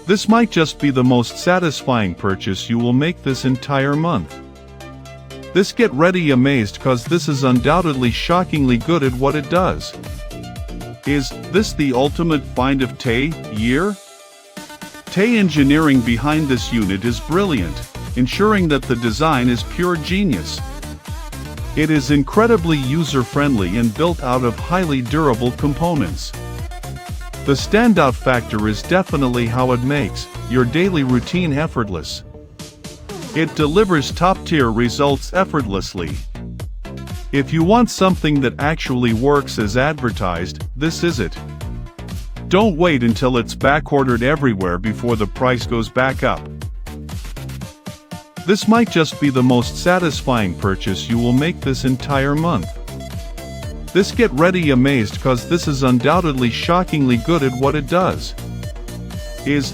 This might just be the most satisfying purchase you will make this entire month. This get ready amazed cause this is undoubtedly shockingly good at what it does. Is this the ultimate find of TE year? TE engineering behind this unit is brilliant, ensuring that the design is pure genius. It is incredibly user-friendly and built out of highly durable components. The standout factor is definitely how it makes your daily routine effortless. It delivers top-tier results effortlessly. If you want something that actually works as advertised, this is it. Don't wait until it's backordered everywhere before the price goes back up. This might just be the most satisfying purchase you will make this entire month. This get ready amazed cause this is undoubtedly shockingly good at what it does. Is